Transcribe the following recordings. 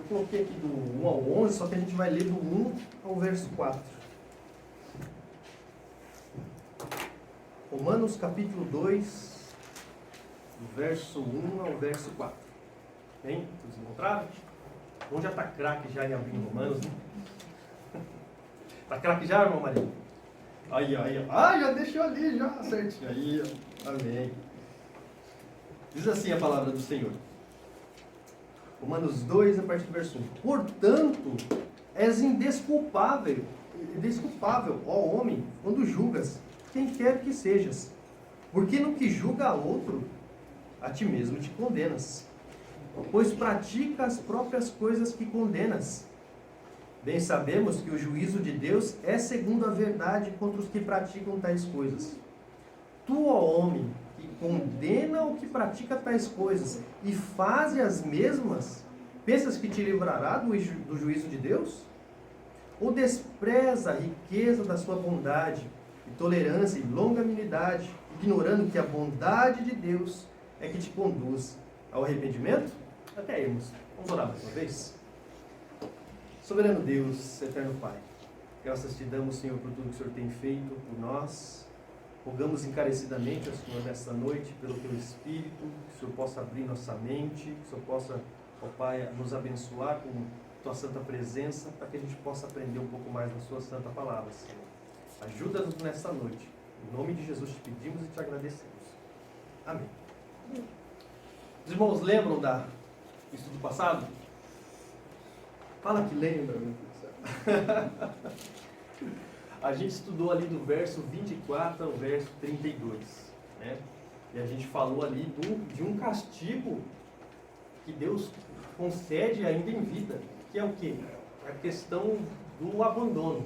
coloquei aqui do 1 ao 11, só que a gente vai ler do 1 ao verso 4. Romanos capítulo 2, do verso 1 ao verso 4. Bem, vocês encontraram? Um já está craque já em abrir Romanos, né? Está craque já, irmão Maria? Aí, aí, ah, já deixou ali, já certinho. Aí, ó. Amém. Diz assim a palavra do Senhor. Romanos 2, a partir do verso 1. Portanto, és indesculpável, ó homem, quando julgas, quem quer que sejas. Porque no que julga a outro, a ti mesmo te condenas. Pois pratica as próprias coisas que condenas. Bem sabemos que o juízo de Deus é segundo a verdade contra os que praticam tais coisas. Tu, ó homem, que condena o que pratica tais coisas e faz as mesmas, pensas que te livrará do juízo de Deus? Ou despreza a riqueza da sua bondade, e tolerância e longanimidade, ignorando que a bondade de Deus é que te conduz ao arrependimento? Até irmos. Vamos orar mais uma vez? Soberano Deus, eterno Pai, graças te damos, Senhor, por tudo que o Senhor tem feito por nós. Rogamos encarecidamente ao Senhor nesta noite, pelo teu Espírito, que o Senhor possa abrir nossa mente, que o Senhor possa, ó Pai, nos abençoar com tua santa presença, para que a gente possa aprender um pouco mais da sua santa palavra, Senhor. Ajuda-nos nesta noite. Em nome de Jesus te pedimos e te agradecemos. Amém. Os irmãos lembram do estudo passado? Fala que lembra, meu Deus. A gente estudou ali do verso 24 ao verso 32, né? E a gente falou ali de um castigo que Deus concede ainda em vida, que é o quê? A questão do abandono.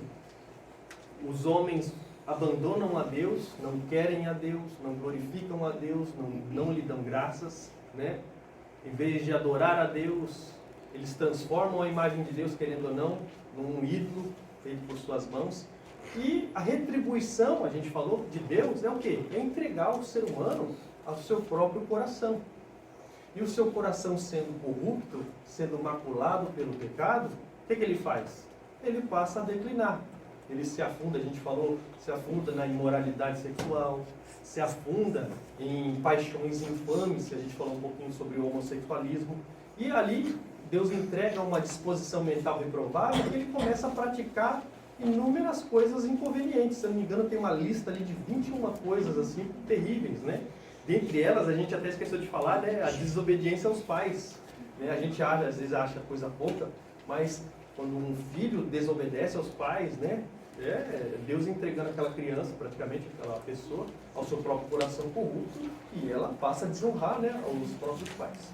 Os homens abandonam a Deus, não querem a Deus, não glorificam a Deus, não lhe dão graças, né? Em vez de adorar a Deus, eles transformam a imagem de Deus, querendo ou não, num ídolo feito por suas mãos. E a retribuição, a gente falou, de Deus é o quê? É entregar o ser humano ao seu próprio coração. E o seu coração sendo corrupto, sendo maculado pelo pecado, o que ele faz? Ele passa a declinar. Ele se afunda, a gente falou, se afunda na imoralidade sexual, se afunda em paixões infames, a gente falou um pouquinho sobre o homossexualismo. E ali Deus entrega uma disposição mental reprovável e ele começa a praticar inúmeras coisas inconvenientes. Se eu não me engano, tem uma lista ali de 21 coisas assim terríveis, né? Dentre elas, a gente até esqueceu de falar, né? A desobediência aos pais, né? A gente às vezes acha coisa pouca, mas quando um filho desobedece aos pais, né? Deus entregando aquela criança, praticamente aquela pessoa, ao seu próprio coração corrupto, e ela passa a desonrar, né, os próprios pais.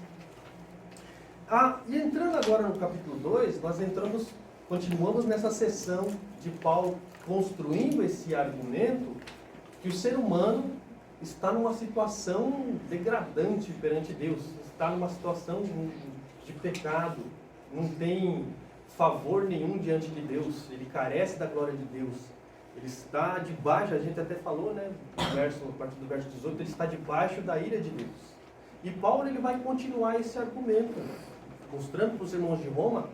E entrando agora no capítulo 2, nós continuamos nessa sessão de Paulo construindo esse argumento que o ser humano está numa situação degradante perante Deus, está numa situação de pecado, não tem favor nenhum diante de Deus, ele carece da glória de Deus, ele está debaixo, a gente até falou, né, a partir do verso 18, ele está debaixo da ira de Deus. E Paulo ele vai continuar esse argumento, mostrando para os irmãos de Roma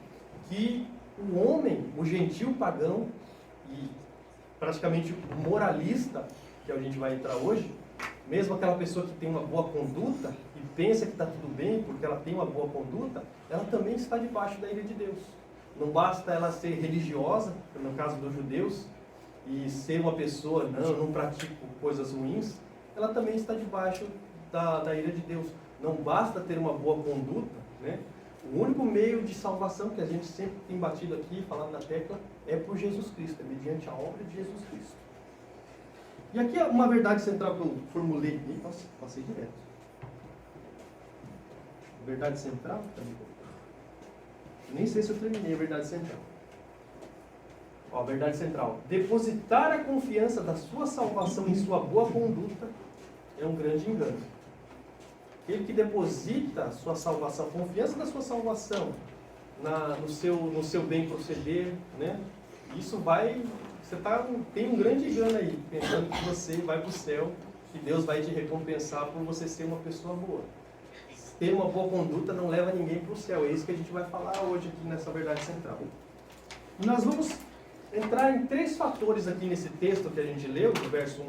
que o homem, o gentil pagão e praticamente o moralista, que a gente vai entrar hoje, mesmo aquela pessoa que tem uma boa conduta e pensa que está tudo bem porque ela tem uma boa conduta, ela também está debaixo da ira de Deus. Não basta ela ser religiosa, no caso dos judeus, e ser uma pessoa, não pratico coisas ruins, ela também está debaixo da ira de Deus. Não basta ter uma boa conduta, né? O único meio de salvação que a gente sempre tem batido aqui, falado na tecla, é por Jesus Cristo, é mediante a obra de Jesus Cristo. E aqui é uma verdade central que eu formulei aqui, passei direto. Verdade central? Nem sei se eu terminei a verdade central. A verdade central. Depositar a confiança da sua salvação em sua boa conduta é um grande engano. Aquele que deposita a sua salvação, a confiança da sua salvação no seu bem proceder, né? Isso vai... tem um grande engano aí, pensando que você vai para o céu e Deus vai te recompensar por você ser uma pessoa boa. ter uma boa conduta não leva ninguém para o céu. É isso que a gente vai falar hoje aqui nessa verdade central. E nós vamos entrar em 3 fatores aqui nesse texto que a gente leu, do verso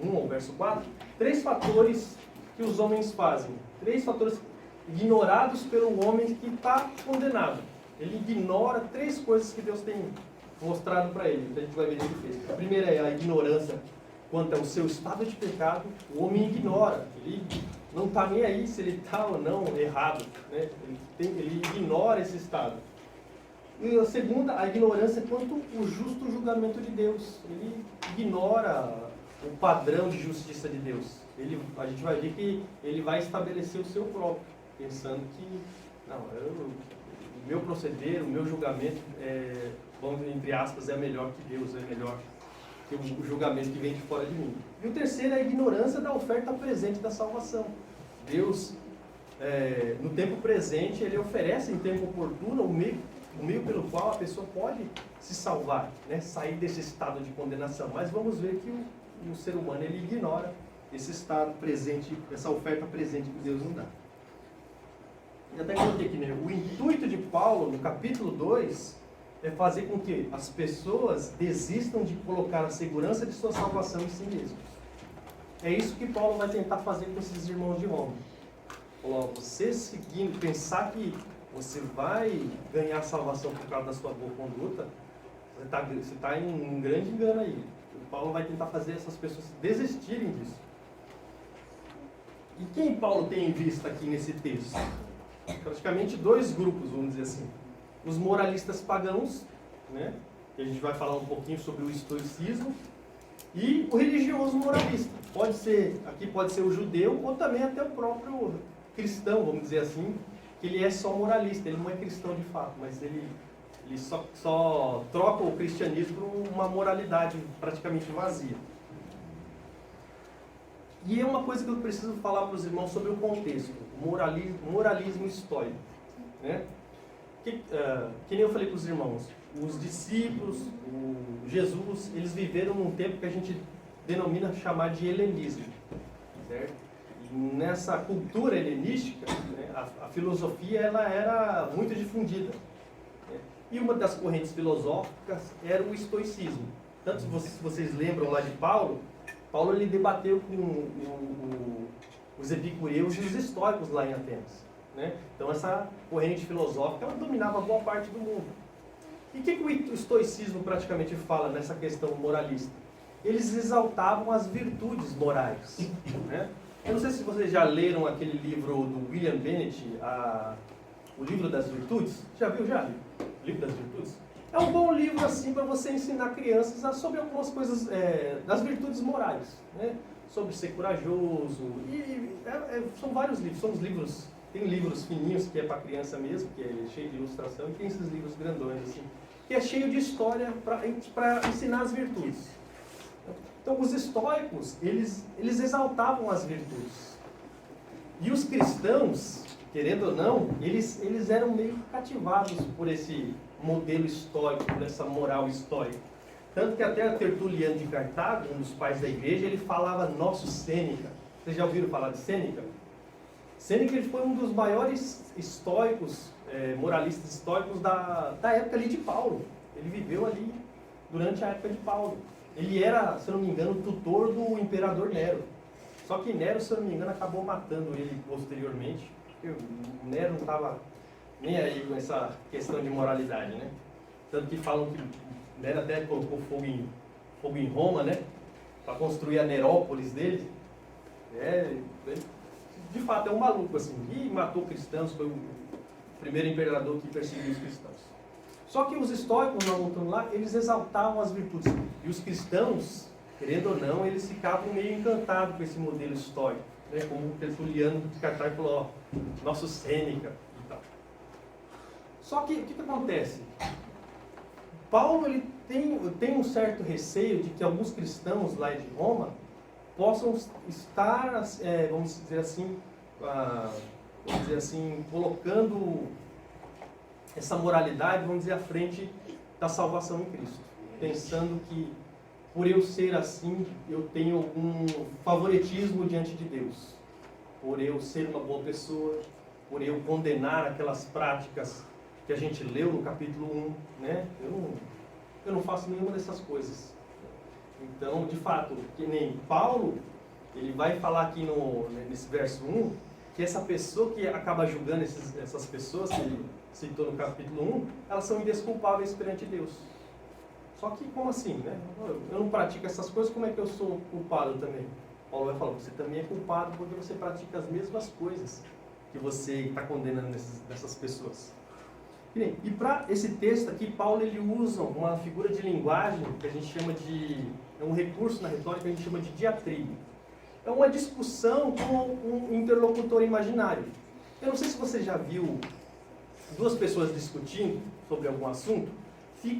1 ao verso 4. 3 fatores que os homens fazem. 3 fatores ignorados pelo homem que está condenado. Ele ignora 3 coisas que Deus tem mostrado para ele. Então a gente vai ver o que ele fez. A primeira é a ignorância quanto ao seu estado de pecado. O homem ignora. Ele não está nem aí se ele está ou não errado, né? Ele ignora esse estado. E a segunda, a ignorância quanto ao justo julgamento de Deus. Ele ignora o padrão de justiça de Deus. A gente vai ver que ele vai estabelecer o seu próprio, pensando que, não, o meu proceder, o meu julgamento, vamos entre aspas, é melhor que Deus, é melhor que o julgamento que vem de fora de mim. E o terceiro é a ignorância da oferta presente da salvação. Deus, no tempo presente, Ele oferece em tempo oportuno o meio pelo qual a pessoa pode se salvar, né? Sair desse estado de condenação. Mas vamos ver que o ser humano ele ignora esse estado presente, essa oferta presente que Deus nos dá. E até coloquei aqui, né? O intuito de Paulo, no capítulo 2, é fazer com que as pessoas desistam de colocar a segurança de sua salvação em si mesmos. É isso que Paulo vai tentar fazer com esses irmãos de Roma. Você seguindo, pensar que você vai ganhar salvação por causa da sua boa conduta, você está em um grande engano aí. O Paulo vai tentar fazer essas pessoas desistirem disso. E quem Paulo tem em vista aqui nesse texto? Praticamente 2 grupos, vamos dizer assim. Os moralistas pagãos, né? Que a gente vai falar um pouquinho sobre o estoicismo, e o religioso moralista. Aqui pode ser o judeu ou também até o próprio cristão, vamos dizer assim, que ele é só moralista, ele não é cristão de fato, mas ele só troca o cristianismo por uma moralidade praticamente vazia. E é uma coisa que eu preciso falar para os irmãos sobre o contexto, moralismo estoico, né? Que nem eu falei para os irmãos, os discípulos, Jesus, eles viveram num tempo que a gente chamar de helenismo, certo? E nessa cultura helenística, né, a filosofia ela era muito difundida, né? E uma das correntes filosóficas era o estoicismo. Tanto se vocês lembram lá de Paulo ele debateu com os epicureus e os estoicos lá em Atenas, né? Então essa corrente filosófica ela dominava boa parte do mundo. E o que o estoicismo praticamente fala nessa questão moralista? Eles exaltavam as virtudes morais, né? Eu não sei se vocês já leram aquele livro do William Bennett, o livro das virtudes. Já viu já? O livro das virtudes? É um bom livro assim para você ensinar crianças sobre algumas coisas das virtudes morais, né? Sobre ser corajoso. São vários livros. São os livros. Tem livros fininhos que é para criança mesmo, que é cheio de ilustração, e tem esses livros grandões assim, que é cheio de história para ensinar as virtudes. Então, os estoicos, eles exaltavam as virtudes. E os cristãos, querendo ou não, eles eram meio cativados por esse modelo estoico, por essa moral estoica. Tanto que até Tertuliano de Cartago, um dos pais da igreja, ele falava nosso Sêneca. Vocês já ouviram falar de Sêneca? Sêneca ele foi um dos maiores estoicos, moralistas estoicos da época ali de Paulo. Ele viveu ali durante a época de Paulo. Ele era, se eu não me engano, tutor do imperador Nero. Só que Nero, se eu não me engano, acabou matando ele posteriormente. Porque o Nero não estava nem aí com essa questão de moralidade, né? Tanto que falam que Nero até colocou fogo em Roma, né? Para construir a Nerópolis dele. De fato, é um maluco, assim. E matou cristãos, foi o primeiro imperador que perseguiu os cristãos. Só que os estoicos, lá, eles exaltavam as virtudes. E os cristãos, querendo ou não, eles ficavam meio encantados com esse modelo estoico. Né? Como o Tertuliano de Cartago falou, nosso Sêneca e tal. Só que, o que acontece? Paulo ele tem um certo receio de que alguns cristãos lá de Roma possam estar, vamos dizer assim, colocando essa moralidade, vamos dizer, à frente da salvação em Cristo. Pensando que, por eu ser assim, eu tenho algum favoritismo diante de Deus. Por eu ser uma boa pessoa, por eu condenar aquelas práticas que a gente leu no capítulo 1, né? Eu não faço nenhuma dessas coisas. Então, de fato, que nem Paulo, ele vai falar aqui nesse verso 1, que essa pessoa que acaba julgando essas pessoas, que ele citou no capítulo 1, elas são indesculpáveis perante Deus. Só que, como assim, né? Eu não pratico essas coisas, como é que eu sou culpado também? Paulo vai falar, você também é culpado porque você pratica as mesmas coisas que você está condenando dessas pessoas. E para esse texto aqui, Paulo ele usa uma figura de linguagem que a gente chama de... É um recurso na retórica que a gente chama de diatribe. É uma discussão com um interlocutor imaginário. Eu não sei se você já viu duas pessoas discutindo sobre algum assunto.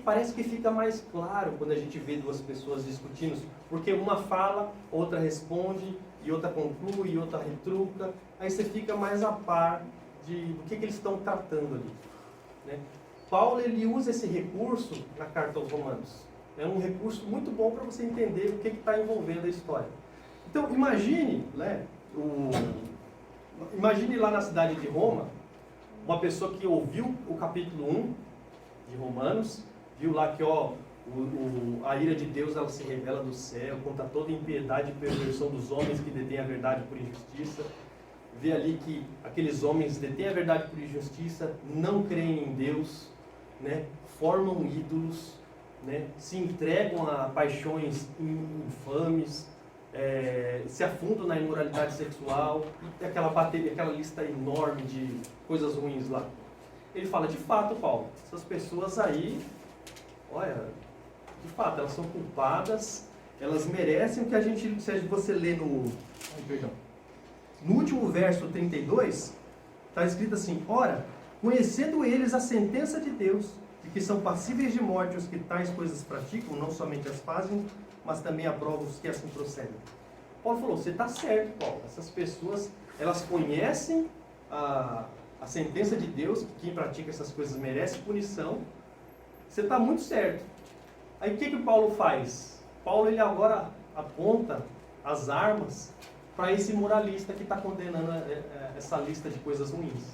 Parece que fica mais claro quando a gente vê duas pessoas discutindo, porque uma fala, outra responde, e outra conclui, e outra retruca. Aí você fica mais a par do que eles estão tratando ali, né? Paulo ele usa esse recurso na carta aos Romanos. É um recurso muito bom para você entender o que está envolvendo a história. Então, imagine, né, imagine lá na cidade de Roma, uma pessoa que ouviu o capítulo 1 de Romanos, viu lá que a ira de Deus ela se revela do céu, contra toda impiedade e perversão dos homens que detêm a verdade por injustiça. Vê ali que aqueles homens detêm a verdade por injustiça, não creem em Deus, né, formam ídolos, né, se entregam a paixões infames, se afundam na imoralidade sexual, e aquela lista enorme de coisas ruins lá. Ele fala, de fato, Paulo, essas pessoas aí, olha, de fato, elas são culpadas, elas merecem o que a gente, se você lê no último verso 32, está escrito assim, ora, conhecendo eles a sentença de Deus, de que são passíveis de morte os que tais coisas praticam, não somente as fazem, mas também aprovam os que assim procedem. Paulo falou, você está certo, Paulo, essas pessoas, elas conhecem a sentença de Deus, que quem pratica essas coisas merece punição, você está muito certo. Aí o que Paulo faz? Paulo ele agora aponta as armas para esse moralista que está condenando essa lista de coisas ruins.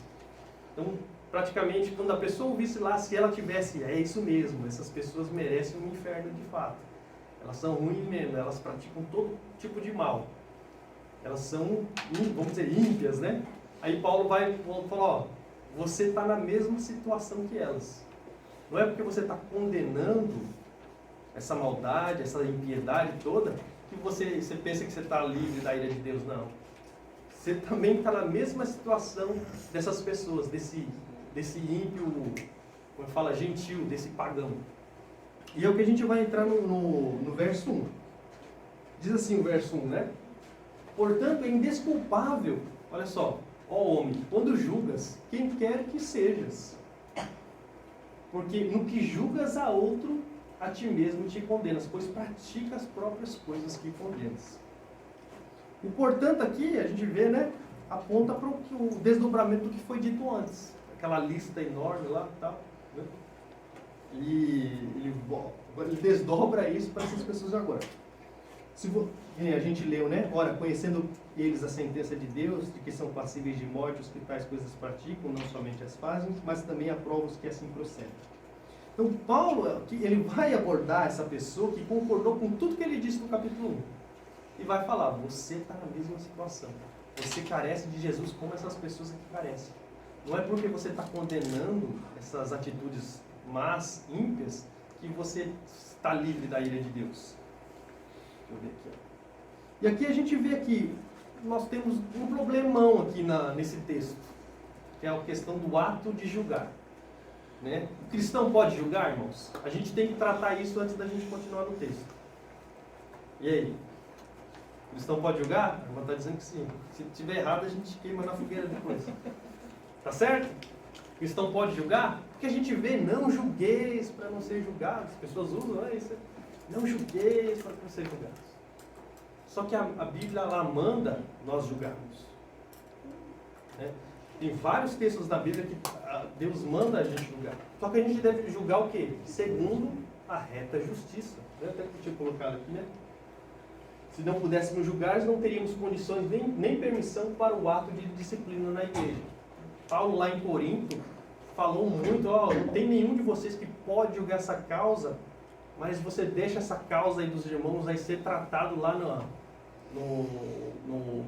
Então, praticamente, quando a pessoa ouvisse lá, se ela tivesse, é isso mesmo, essas pessoas merecem um inferno de fato. Elas são ruins mesmo, elas praticam todo tipo de mal. Elas são, vamos dizer, ímpias, né? Aí Paulo vai falar, ó, você está na mesma situação que elas. Não é porque você está condenando essa maldade, essa impiedade toda, que você pensa que você está livre da ira de Deus, não. Você também está na mesma situação dessas pessoas, desse ímpio, como fala, gentil, desse pagão. E é o que a gente vai entrar no verso 1. Diz assim o verso 1, né? Portanto, é indesculpável, olha só, ó homem, quando julgas, quem quer que sejas. Porque no que julgas a outro, a ti mesmo te condenas, pois pratica as próprias coisas que condenas. O portanto aqui, a gente vê, né, aponta para o desdobramento do que foi dito antes. Aquela lista enorme lá e tal, né? Ele desdobra isso para essas pessoas agora. A gente leu, né? Ora, conhecendo eles a sentença de Deus, de que são passíveis de morte os que tais coisas praticam, não somente as fazem, mas também aprovam os que assim procedem. Então, Paulo, ele vai abordar essa pessoa que concordou com tudo que ele disse no capítulo 1. E vai falar, você está na mesma situação. Você carece de Jesus como essas pessoas aqui carecem. Não é porque você está condenando essas atitudes más, ímpias, que você está livre da ira de Deus. Deixa eu ver aqui. Ó. E aqui a gente vê que nós temos um problemão aqui nesse texto, que é a questão do ato de julgar. Né? O cristão pode julgar, irmãos? A gente tem que tratar isso antes da gente continuar no texto. E aí? O cristão pode julgar? A irmã está dizendo que sim. Se tiver errado, a gente queima na fogueira depois. Tá certo? O cristão pode julgar? Porque a gente vê, não julgueis para não ser julgados. As pessoas usam, né? Isso. Não julgueis para não ser julgados. Só que a Bíblia, ela manda nós julgarmos. Né? Tem vários textos da Bíblia que Deus manda a gente julgar. Só que a gente deve julgar o quê? Segundo a reta justiça. Eu até tinha colocado aqui, né? Se não pudéssemos julgar, não teríamos condições nem permissão para o ato de disciplina na igreja. Paulo lá em Corinto falou muito, ó, não tem nenhum de vocês que pode julgar essa causa, mas você deixa essa causa aí dos irmãos aí ser tratado lá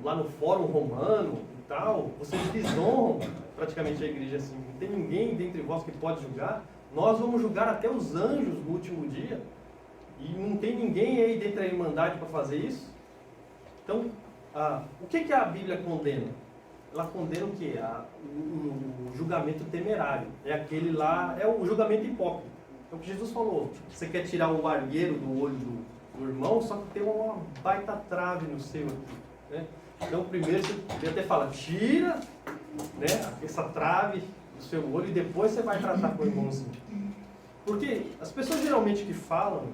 lá no fórum romano e tal, vocês desonram praticamente a igreja assim, não tem ninguém dentre vós que pode julgar, nós vamos julgar até os anjos no último dia, e não tem ninguém aí dentro da Irmandade para fazer isso. Então, o que a Bíblia condena? Ela condena o quê? O julgamento temerário. É aquele lá, é o julgamento hipócrita. É o que Jesus falou. Você quer tirar o argueiro do olho do irmão, só que tem uma baita trave no seu aqui. Né? Então, primeiro você até fala, tira, né, essa trave do seu olho e depois você vai tratar com o irmãozinho. Porque as pessoas geralmente que falam,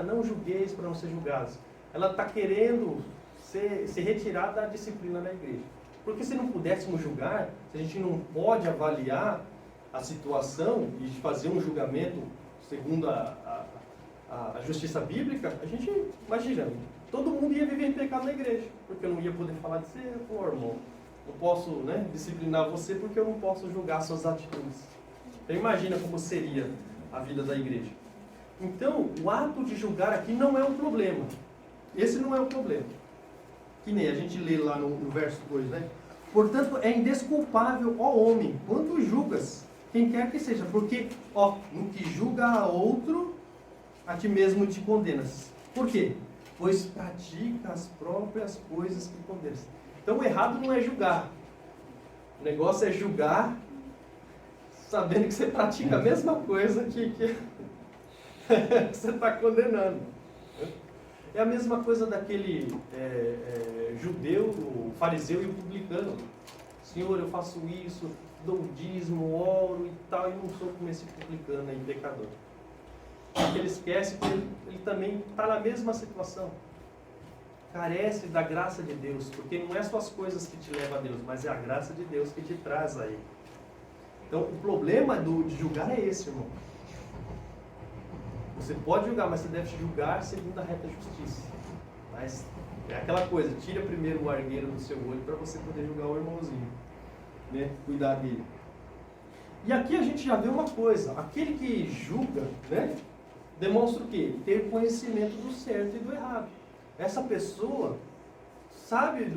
não julgueis para não ser julgados. Ela está querendo se retirar da disciplina da igreja. Porque se não pudéssemos julgar, se a gente não pode avaliar a situação e fazer um julgamento segundo a justiça bíblica, a gente, imagina, todo mundo ia viver em pecado na igreja, porque eu não ia poder falar de você, irmão, não posso, né, disciplinar você porque eu não posso julgar suas atitudes. Então imagina como seria a vida da igreja. Então, o ato de julgar aqui não é um problema. Esse não é o problema. Que nem a gente lê lá no verso 2, né? Portanto, é indesculpável, ó homem, quando julgas, quem quer que seja, porque, no que julga a outro, a ti mesmo te condenas. Por quê? Pois pratica as próprias coisas que condenas. Então, o errado não é julgar. O negócio é julgar sabendo que você pratica a mesma coisa que você está condenando. É a mesma coisa daquele judeu, o fariseu e o publicano. Senhor, eu faço isso, dou o dízimo, oro e tal, e não sou como esse publicano aí, pecador. Porque ele esquece que ele também está na mesma situação. Carece da graça de Deus, porque não é só as coisas que te levam a Deus, mas é a graça de Deus que te traz a Ele. Então, o problema de julgar é esse, irmão. Você pode julgar, mas você deve julgar segundo a reta justiça. Mas é aquela coisa, tira primeiro o argueiro do seu olho para você poder julgar o irmãozinho, né? Cuidar dele. E aqui a gente já vê uma coisa, aquele que julga, né, demonstra o quê? Ter conhecimento do certo e do errado. Essa pessoa sabe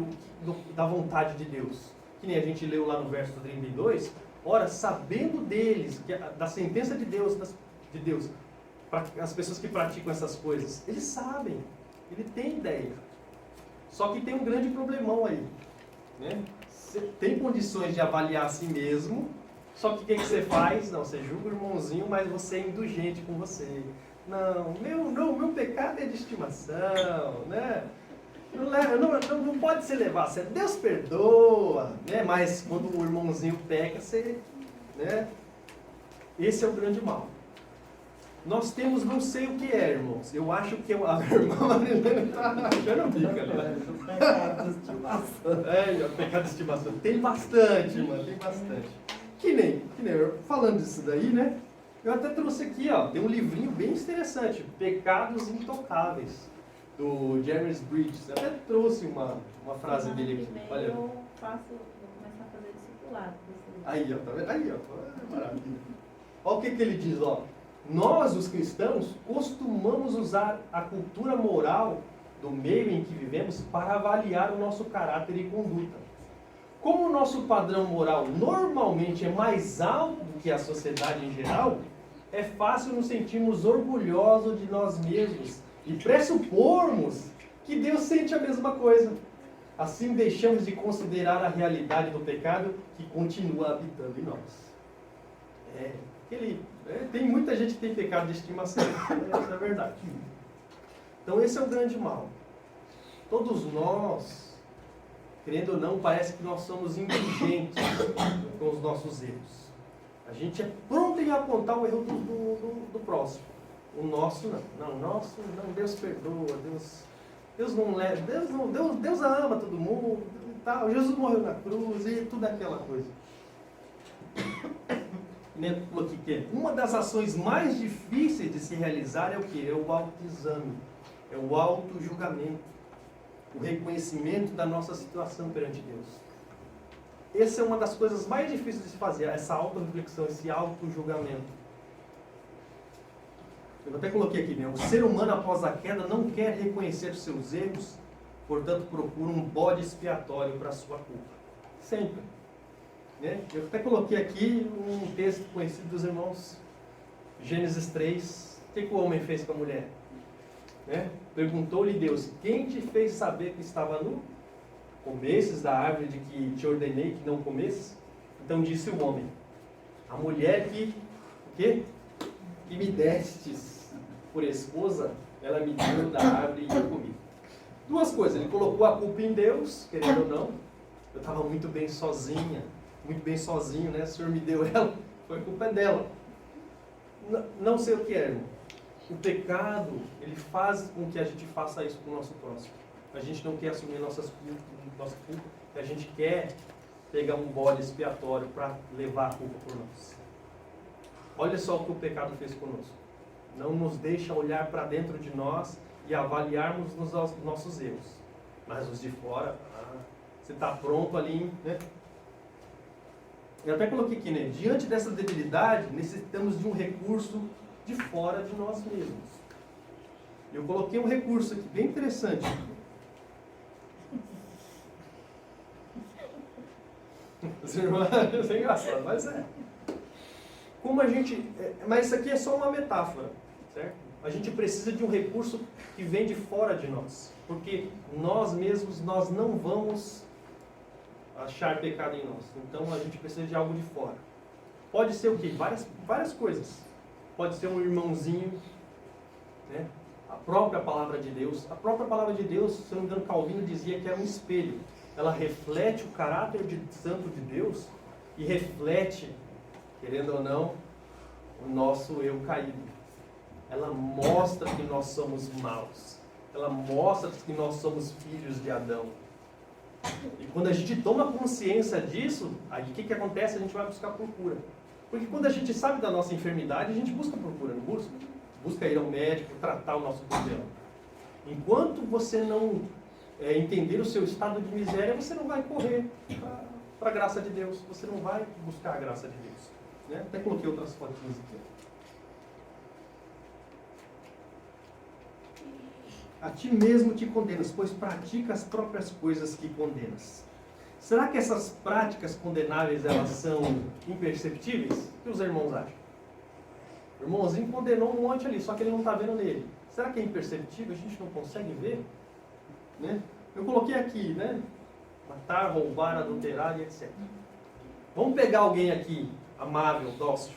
da vontade de Deus. Que nem a gente leu lá no verso 32, ora, sabendo deles, da sentença de Deus, as pessoas que praticam essas coisas, eles sabem, ele tem ideia. Só que tem um grande problemão aí, né? Você tem condições de avaliar a si mesmo, só que o que você faz? Não, você julga o irmãozinho, mas você é indulgente com você. Meu pecado é de estimação, né? Não pode ser levado a sério. Deus perdoa, né? Mas quando o irmãozinho peca, você, né? Esse é o grande mal. Nós temos, não sei o que é, irmãos. Eu acho que a irmã Marilena está achando o bico ali. Pecado de estimação. Pecado de estimação. Tem bastante, irmã, tem bastante. Que nem, falando disso daí, né? Eu até trouxe aqui, tem um livrinho bem interessante, Pecados Intocáveis, do James Bridges. Eu até trouxe uma frase dele aqui. Olha. Eu vou começar a fazer discipulado. Aí, tá vendo? Aí, maravilha. Olha o que ele diz, Nós, os cristãos, costumamos usar a cultura moral do meio em que vivemos para avaliar o nosso caráter e conduta. Como o nosso padrão moral normalmente é mais alto do que a sociedade em geral, é fácil nos sentirmos orgulhosos de nós mesmos e pressupormos que Deus sente a mesma coisa. Assim deixamos de considerar a realidade do pecado que continua habitando em nós. Tem muita gente que tem pecado de estimação, isso é verdade. Então esse é o grande mal. Todos nós, querendo ou não, parece que nós somos indulgentes com os nossos erros. A gente é pronto em apontar o erro do próximo. O nosso não. O nosso não. Deus perdoa, Deus não leva, Deus ama todo mundo e tal. Jesus morreu na cruz e tudo aquela coisa. Uma das ações mais difíceis de se realizar é o quê? É o autoexame, é o autojulgamento, o reconhecimento da nossa situação perante Deus. essa é uma das coisas mais difíceis de se fazer, essa auto-reflexão, esse auto-julgamento. Eu até coloquei aqui, né? O ser humano após a queda não quer reconhecer os seus erros, portanto procura um bode expiatório para a sua culpa. Sempre. Né? Eu até coloquei aqui um texto conhecido dos irmãos, Gênesis 3. O que o homem fez com a mulher? Né? Perguntou-lhe Deus, quem te fez saber que estava nu? Comesses da árvore de que te ordenei que não comesses? Então disse o homem, a mulher que me destes por esposa, ela me deu da árvore e eu comi. Duas coisas, ele colocou a culpa em Deus, querendo ou não. Eu estava muito bem sozinha, muito bem sozinho, né? O Senhor me deu ela, foi culpa dela. Não sei o que é, irmão. O pecado, ele faz com que a gente faça isso com o nosso próximo. A gente não quer assumir nossa culpa, a gente quer pegar um bode expiatório para levar a culpa por nós. Olha só o que o pecado fez conosco. Não nos deixa olhar para dentro de nós e avaliarmos os nossos erros. Mas os de fora, você está pronto ali, né? Eu até coloquei aqui, né? Diante dessa debilidade, necessitamos de um recurso de fora de nós mesmos. Eu coloquei um recurso aqui, bem interessante. Os irmãos, isso é engraçado, mas é. Como a gente... Mas isso aqui é só uma metáfora, certo? A gente precisa de um recurso que vem de fora de nós. Porque nós mesmos, nós não vamos achar pecado em nós. Então a gente precisa de algo de fora. Pode ser o quê? Várias coisas. Pode ser um irmãozinho, né? A própria palavra de Deus. A própria palavra de Deus, se eu não me engano, Calvino dizia que era um espelho. Ela reflete o caráter santo de Deus e reflete, querendo ou não, o nosso eu caído. Ela mostra que nós somos maus. Ela mostra que nós somos filhos de Adão. E quando a gente toma consciência disso, aí o que acontece? A gente vai buscar procura. Porque quando a gente sabe da nossa enfermidade, a gente busca procura, não busca? Busca ir ao médico, tratar o nosso problema. Enquanto você não entender o seu estado de miséria, você não vai correr para a graça de Deus. Você não vai buscar a graça de Deus. Né? Até coloquei outras fotinhas aqui. A ti mesmo te condenas, pois pratica as próprias coisas que condenas. Será que essas práticas condenáveis, elas são imperceptíveis? O que os irmãos acham? O irmãozinho condenou um monte ali, só que ele não está vendo nele. Será que é imperceptível? A gente não consegue ver? Né? Eu coloquei aqui, né? Matar, roubar, adulterar e etc. Vamos pegar alguém aqui, amável, dócil.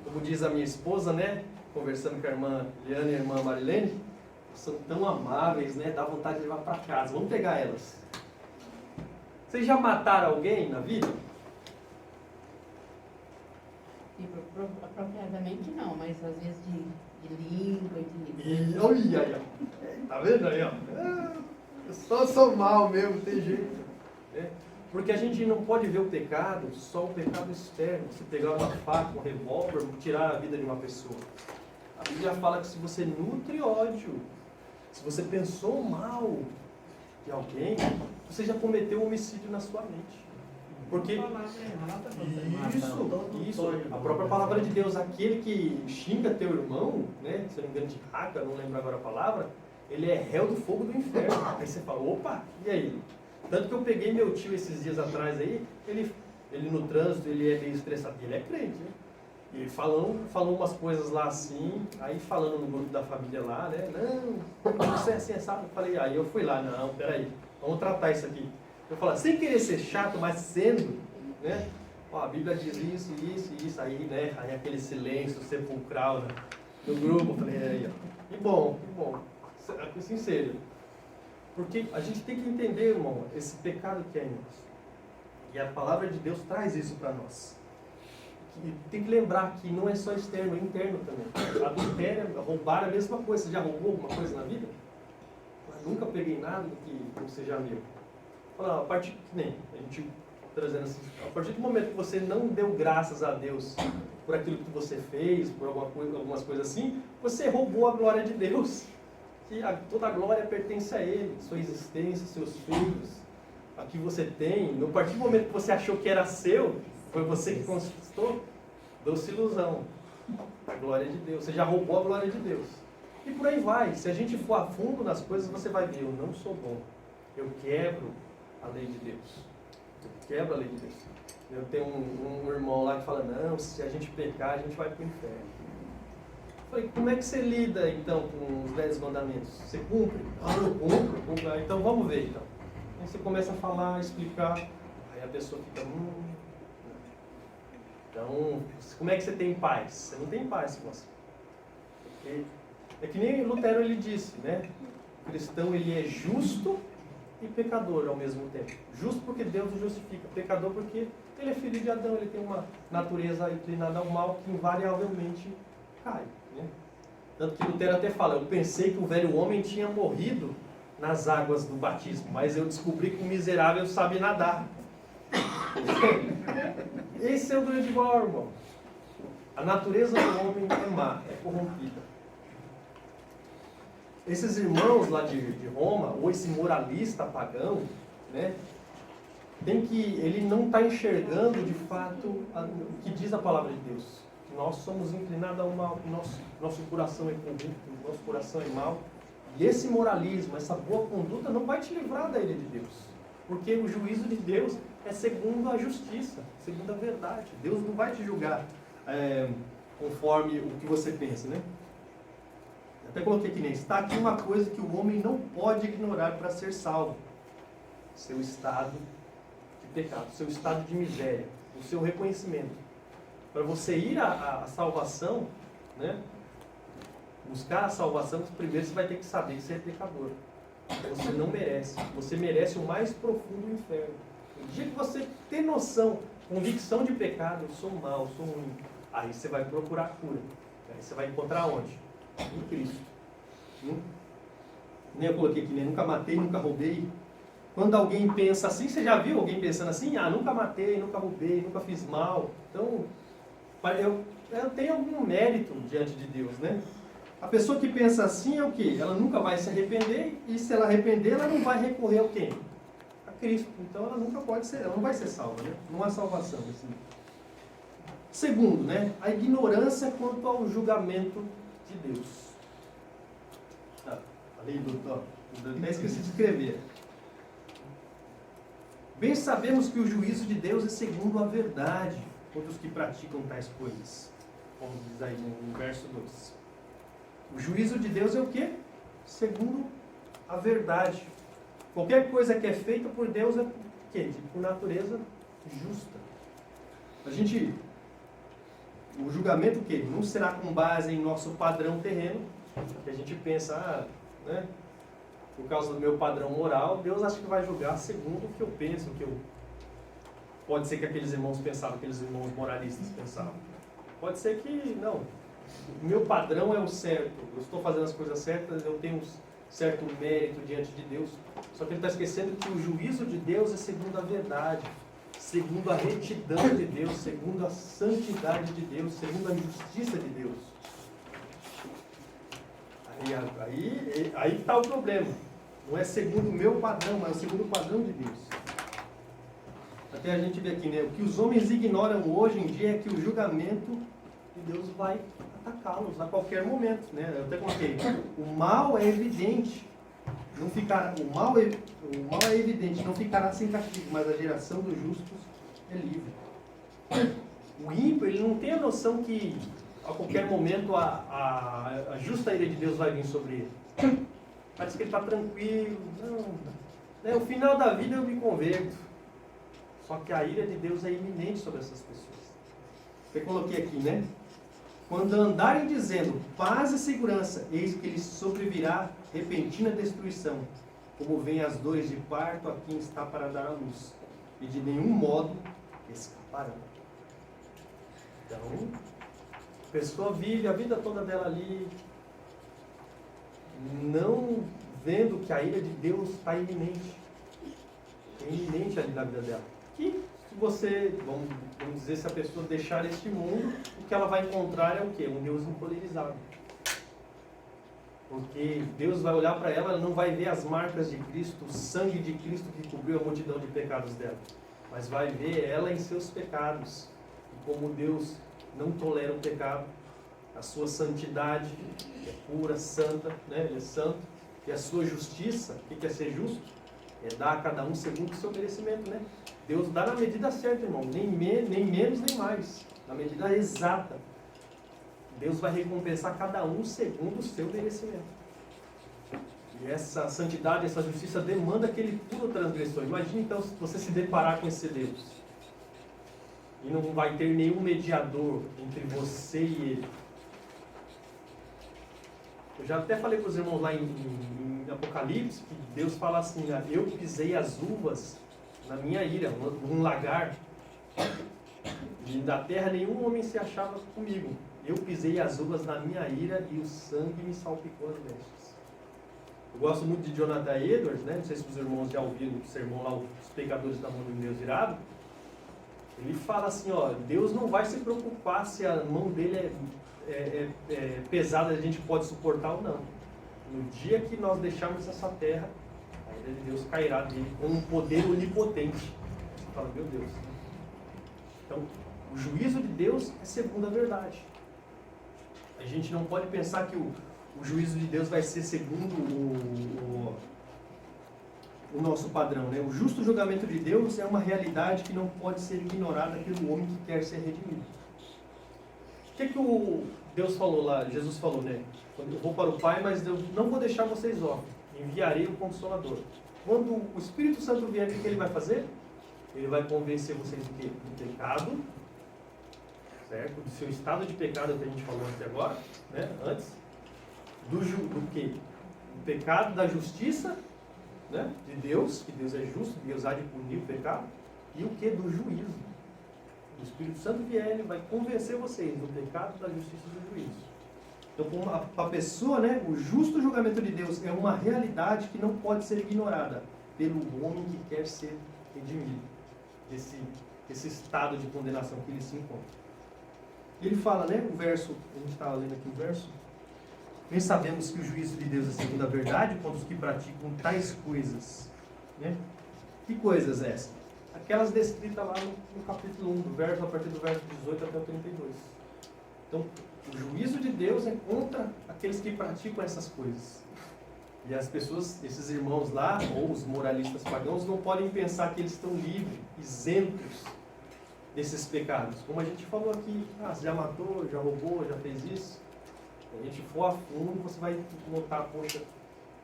Como diz a minha esposa, né? Conversando com a irmã Liana e a irmã Marilene. São tão amáveis, né? Dá vontade de levar para casa. Vamos pegar elas. Vocês já mataram alguém na vida? Apropriadamente não, mas às vezes de língua, de... Olha aí, ó. Tá vendo aí, ó? Eu só sou mal mesmo, tem jeito. Porque a gente não pode ver o pecado, só o pecado externo. Você pegar uma faca, um revólver, tirar a vida de uma pessoa. A Bíblia fala que se você nutre ódio, se você pensou mal de alguém, você já cometeu um homicídio na sua mente. Porque isso, a própria palavra de Deus, aquele que xinga teu irmão, né, se não me engano de raca, não lembro agora a palavra, ele é réu do fogo do inferno. Aí você fala, opa, e aí? Tanto que eu peguei meu tio esses dias atrás aí, ele no trânsito, ele é meio estressado, ele é crente, né? E falou umas coisas lá assim, aí falando no grupo da família lá, né? Não, você é assim, sabe? Eu falei, aí eu fui lá, não, peraí, vamos tratar isso aqui. Eu falei, sem querer ser chato, mas sendo, né? Ó, a Bíblia diz isso, isso, aí, né? Aí aquele silêncio sepulcral, né? No grupo, eu falei, aí, ó. Que bom, sincero. Porque a gente tem que entender, irmão, esse pecado que é em nós. E a palavra de Deus traz isso para nós. E tem que lembrar que não é só externo, é interno também. Adultério, roubar é a mesma coisa. Você já roubou alguma coisa na vida? Eu nunca peguei nada que não seja meu. Fala, a partir a partir do momento que você não deu graças a Deus por aquilo que você fez, por algumas coisas assim, você roubou a glória de Deus. Que toda a glória pertence a Ele, sua existência, seus filhos. a que você tem, no partir do momento que você achou que era seu, foi você que conquistou, doce ilusão. A glória de Deus. Você já roubou a glória de Deus. E por aí vai. Se a gente for a fundo nas coisas, você vai ver, eu não sou bom. Eu quebro a lei de Deus. Eu quebro a lei de Deus. Eu tenho um irmão lá que fala, não, se a gente pecar, a gente vai para o inferno. Eu falei, como é que você lida então com os 10 mandamentos? Você cumpre? Ah, eu cumpro. Ah, então vamos ver então. Aí você começa a falar, explicar, aí a pessoa fica, Então, como é que você tem paz? Você não tem paz com você. Porque é que nem Lutero ele disse, né? O cristão ele é justo e pecador ao mesmo tempo. Justo porque Deus o justifica. Pecador porque ele é filho de Adão, ele tem uma natureza inclinada ao mal que invariavelmente cai. Né? Tanto que Lutero até fala, eu pensei que o velho homem tinha morrido nas águas do batismo, mas eu descobri que o miserável sabe nadar. Esse é o grande mal, irmão. A natureza do homem é má, é corrompida. Esses irmãos lá de Roma, ou esse moralista pagão, né, ele não está enxergando de fato o que diz a palavra de Deus. Que nós somos inclinados ao mal, que nosso coração é corrupto, nosso coração é mau. E esse moralismo, essa boa conduta não vai te livrar da ira de Deus. Porque o juízo de Deus é segundo a justiça, segundo a verdade. Deus não vai te julgar conforme o que você pensa, né? Até coloquei aqui, né? Está aqui uma coisa que o homem não pode ignorar para ser salvo. Seu estado de pecado, seu estado de miséria, o seu reconhecimento. Para você ir à salvação, né? Buscar a salvação, primeiro você vai ter que saber que você é pecador. Você não merece. Você merece o mais profundo inferno. O dia que você ter noção, convicção de pecado, eu sou mau, sou ruim, aí você vai procurar cura. Aí você vai encontrar onde? Em Cristo. Nem eu coloquei aqui, né? Nunca matei, nunca roubei. Quando alguém pensa assim, você já viu alguém pensando assim? Ah, nunca matei, nunca roubei, nunca fiz mal. Então, eu tenho algum mérito diante de Deus, né? A pessoa que pensa assim é o quê? Ela nunca vai se arrepender, e se ela arrepender, ela não vai recorrer ao quem? A Cristo. Então ela nunca pode ser, ela não vai ser salva, né? Não há salvação. Assim. Segundo, né? A ignorância quanto ao julgamento de Deus. Ali, doutor, até esqueci de escrever. Bem sabemos que o juízo de Deus é segundo a verdade contra os que praticam tais coisas. Como diz aí no verso 2. O juízo de Deus é o quê? Segundo a verdade. Qualquer coisa que é feita por Deus é o quê? Por natureza justa. O julgamento o quê? Não será com base em nosso padrão terreno, que a gente pensa, né? Por causa do meu padrão moral, Deus acha que vai julgar segundo o que eu penso, Pode ser que aqueles irmãos pensavam, aqueles irmãos moralistas pensavam. Pode ser que não. O meu padrão é o certo, eu estou fazendo as coisas certas, eu tenho um certo mérito diante de Deus. Só que ele está esquecendo que o juízo de Deus é segundo a verdade, segundo a retidão de Deus, segundo a santidade de Deus, segundo a justiça de Deus. Aí está o problema. Não é segundo o meu padrão, mas é segundo o padrão de Deus. Até a gente vê aqui, né? O que os homens ignoram hoje em dia é que o julgamento de Deus vai atacá-los a qualquer momento, né? Eu até coloquei, o mal é evidente, o mal é evidente, não ficará sem castigo, mas a geração dos justos é livre. O ímpio, ele não tem a noção que a qualquer momento a justa ira de Deus vai vir sobre ele. Parece que ele está tranquilo, não, né? O final da vida eu me converto. Só que a ira de Deus é iminente sobre essas pessoas. Eu coloquei aqui, né? Quando andarem dizendo paz e segurança, eis que lhes sobrevirá repentina destruição, como vem as dores de parto a quem está para dar à luz, e de nenhum modo escaparão. Então, a pessoa vive a vida toda dela ali, não vendo que a ira de Deus está iminente. É iminente ali na vida dela. Que se você, vamos dizer, se a pessoa deixar este mundo, o que ela vai encontrar é o quê? Um Deus impolverizado. Porque Deus vai olhar para ela, ela não vai ver as marcas de Cristo, o sangue de Cristo que cobriu a multidão de pecados dela, mas vai ver ela em seus pecados. E como Deus não tolera o pecado, a sua santidade é pura, santa, né? Ele é santo, e a sua justiça, o que é ser justo? É dar a cada um segundo o seu merecimento, né? Deus dá na medida certa, irmão, nem menos nem mais, na medida exata. Deus vai recompensar cada um segundo o seu merecimento. E essa santidade, essa justiça demanda que ele pula transgressor. Imagine então se você se deparar com esse Deus. E não vai ter nenhum mediador entre você e ele. Eu já até falei para os irmãos lá em Apocalipse, que Deus fala assim, eu pisei as uvas na minha ira, num lagar. E da terra nenhum homem se achava comigo. Eu pisei as uvas na minha ira e o sangue me salpicou as vestes. Eu gosto muito de Jonathan Edwards, né? Não sei se os irmãos já ouviram o sermão lá, Os Pecadores da Mão de um Deus Irado. Ele fala assim, ó, Deus não vai se preocupar se a mão dele é pesada, a gente pode suportar ou não. No dia que nós deixarmos essa terra, aí Deus cairá dele com um poder onipotente. Você fala, meu Deus. Então, o juízo de Deus é segundo a verdade. A gente não pode pensar que o juízo de Deus vai ser segundo o nosso padrão, né? O justo julgamento de Deus é uma realidade que não pode ser ignorada pelo homem que quer ser redimido. O que o Deus falou lá, Jesus falou, né? Quando eu vou para o Pai, mas eu não vou deixar vocês órfãos, enviarei o Consolador. Quando o Espírito Santo vier, o que ele vai fazer? Ele vai convencer vocês do quê? Do pecado, certo? Do seu estado de pecado que a gente falou até agora, né? Antes. Do quê? Do pecado, da justiça, né? De Deus, que Deus é justo, Deus há de punir o pecado. E o que? Do juízo. O Espírito Santo vier, ele vai convencer vocês do pecado, da justiça e do juízo. Então, para a pessoa, né? O justo julgamento de Deus é uma realidade que não pode ser ignorada pelo homem que quer ser redimido desse estado de condenação que ele se encontra. Ele fala, né? O verso, a gente estava lendo aqui o verso. Bem sabemos que o juízo de Deus é segundo a verdade contra os que praticam tais coisas. Né? Que coisas essas? Aquelas descritas lá no capítulo 1, a partir do verso 18 até o 32. Então, o juízo de Deus é contra aqueles que praticam essas coisas. E as pessoas, esses irmãos lá, ou os moralistas pagãos, não podem pensar que eles estão livres, isentos desses pecados. Como a gente falou aqui, você já matou, já roubou, já fez isso. Se a gente for a fundo, você vai notar, poxa,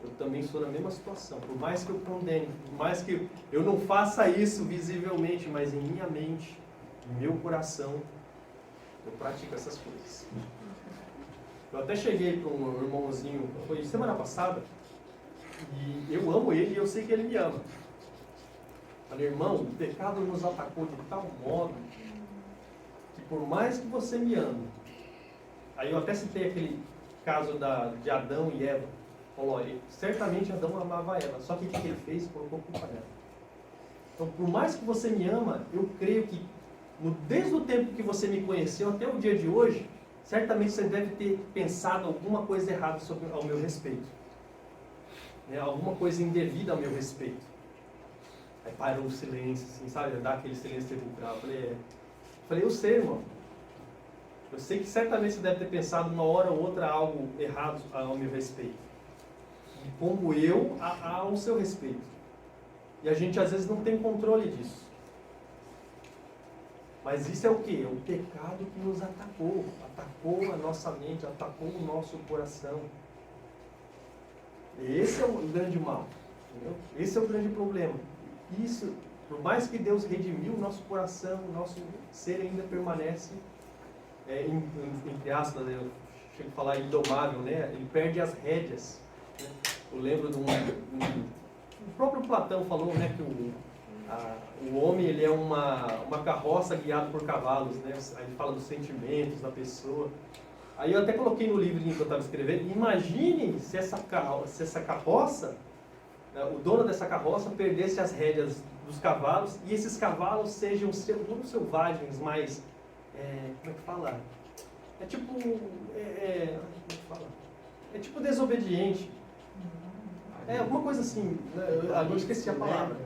eu também sou na mesma situação. Por mais que eu condene, por mais que eu não faça isso visivelmente, mas em minha mente, em meu coração, eu pratico essas coisas. Eu até cheguei para um irmãozinho, foi semana passada, e eu amo ele e eu sei que ele me ama. Falei, irmão, o pecado nos atacou de tal modo que por mais que você me ame, aí eu até citei aquele caso de Adão e Eva. Falou, olha, certamente Adão amava ela, só que o que ele fez? Colocou culpa nela. Então, por mais que você me ama, eu creio que desde o tempo que você me conheceu até o dia de hoje, certamente você deve ter pensado alguma coisa errada ao meu respeito. Né? Alguma coisa indevida ao meu respeito. Aí parou o silêncio, assim, sabe? Dá aquele silêncio sepulcral. Falei, eu sei, irmão. Eu sei que certamente você deve ter pensado uma hora ou outra algo errado ao meu respeito. E como eu, ao seu respeito. E a gente às vezes não tem controle disso. Mas isso é o quê? É o pecado que nos atacou. Atacou a nossa mente, atacou o nosso coração. Esse é o grande mal. Entendeu? Esse é o grande problema. Isso, por mais que Deus redimiu o nosso coração, o nosso ser ainda permanece, entre aspas, eu chego a falar indomável, né? Ele perde as rédeas. Né? Eu lembro o próprio Platão falou, né, que o homem ele é uma carroça guiada por cavalos, né? Aí ele fala dos sentimentos da pessoa. Aí eu até coloquei no livro que eu estava escrevendo, imagine se essa carroça, o dono dessa carroça perdesse as rédeas dos cavalos e esses cavalos sejam todos selvagens, mas como é que fala? É tipo, como é que fala? É tipo desobediente. É alguma coisa assim, né? Agora eu esqueci a palavra.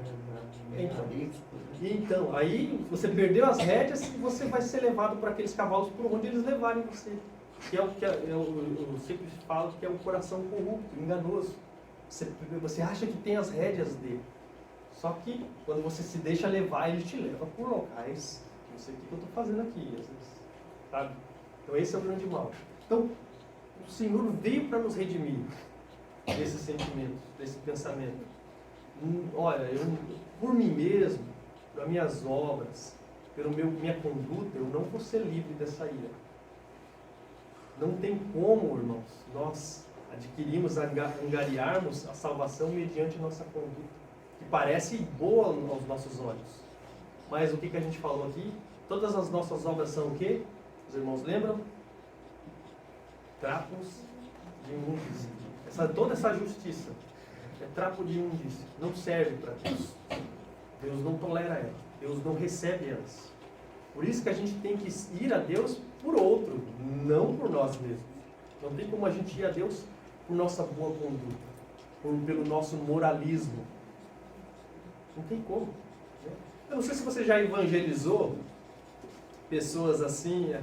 Então, aí você perdeu as rédeas e você vai ser levado por aqueles cavalos por onde eles levarem você. Que é o que eu sempre falo que é um coração corrupto, enganoso. Você acha que tem as rédeas dele. Só que quando você se deixa levar, ele te leva por locais. Não sei o que eu estou fazendo aqui, às vezes. Sabe? Então esse é o grande mal. Então, o Senhor veio para nos redimir desses sentimentos, desse pensamento. Olha, por mim mesmo, pelas minhas obras, pela minha conduta, eu não vou ser livre dessa ira. Não tem como, irmãos, nós adquirirmos, angariarmos a salvação mediante nossa conduta, que parece boa aos nossos olhos. Mas o que a gente falou aqui? Todas as nossas obras são o quê? Os irmãos lembram? Trapos de imundícia. Toda essa justiça é trapo de imundícia. Não serve para Deus. Deus não tolera ela. Deus não recebe elas. Por isso que a gente tem que ir a Deus por outro, não por nós mesmos. Não tem como a gente ir a Deus por nossa boa conduta, pelo nosso moralismo. Não tem como. Eu não sei se você já evangelizou pessoas assim.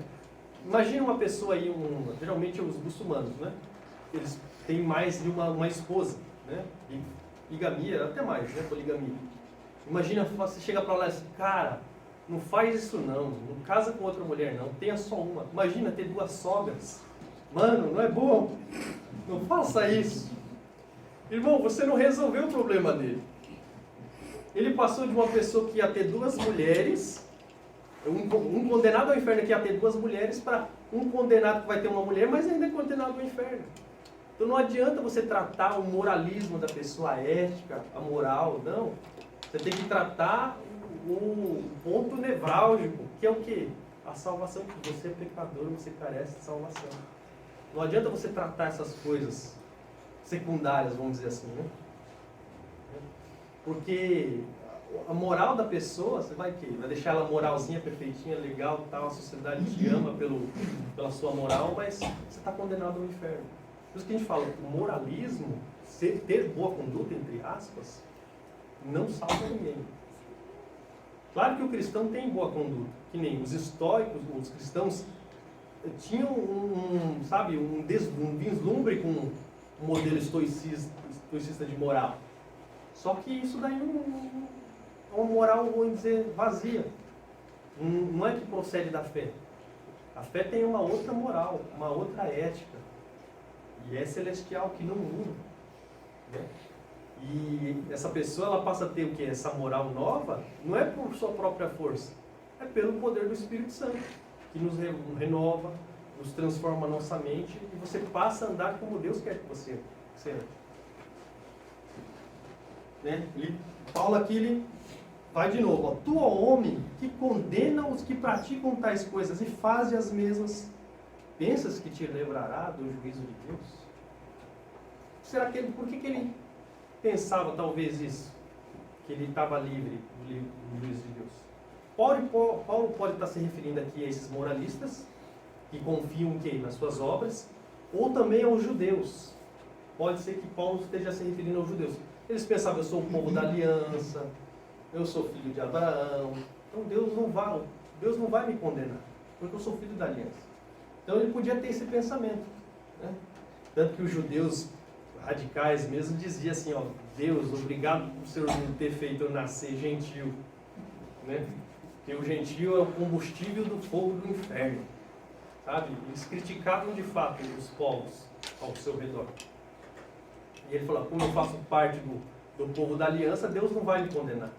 Imagina uma pessoa aí, geralmente os muçulmanos, né? Eles têm mais de uma esposa, né? Bigamia, até mais, né? Poligamia. Imagina, você chega para lá e diz, cara, não faz isso não casa com outra mulher não, tenha só uma. Imagina ter 2 sogras. Mano, não é bom. Não faça isso. Irmão, você não resolveu o problema dele. Ele passou de uma pessoa que ia ter 2 mulheres, um condenado ao inferno que ia ter 2 mulheres, para um condenado que vai ter uma mulher, mas ainda é condenado ao inferno. Então não adianta você tratar o moralismo da pessoa, a ética, a moral, não. Você tem que tratar o ponto nevrálgico, que é o quê? A salvação, que você é pecador, você carece de salvação. Não adianta você tratar essas coisas secundárias, vamos dizer assim, né? Porque a moral da pessoa, você vai deixar ela moralzinha, perfeitinha, legal, tal, a sociedade te ama pela sua moral, mas você está condenado ao inferno. Por isso que a gente fala, o moralismo, ter boa conduta, entre aspas, não salva ninguém. Claro que o cristão tem boa conduta, que nem os estoicos, os cristãos tinham um vislumbre com um modelo estoicista de moral. Só que isso daí é uma moral, vamos dizer, vazia. Não é que procede da fé. A fé tem uma outra moral, uma outra ética. E é celestial, que não muda. Né? E essa pessoa, ela passa a ter o quê? Essa moral nova, não é por sua própria força, é pelo poder do Espírito Santo, que nos renova, nos transforma a nossa mente, e você passa a andar como Deus quer que você ande. Né? Paulo aqui, ele vai de novo. Ó, tu, ó homem, que condena os que praticam tais coisas e fazem as mesmas, pensas que te livrará do juízo de Deus? Será que por que ele pensava talvez isso? Que ele estava livre do juízo de Deus? Paulo pode estar se referindo aqui a esses moralistas, que confiam em quem? Nas suas obras, ou também aos judeus. Pode ser que Paulo esteja se referindo aos judeus. Eles pensavam, eu sou o povo da aliança, eu sou filho de Abraão, então Deus não vai me condenar, porque eu sou filho da aliança. Então ele podia ter esse pensamento. Né? Tanto que os judeus radicais mesmo diziam assim, ó, Deus, obrigado por o Senhor não ter feito eu nascer gentil. Né? Porque o gentil é o combustível do fogo do inferno. Sabe? Eles criticavam de fato os povos ao seu redor. E ele falou, como eu faço parte do povo da aliança, Deus não vai me condenar.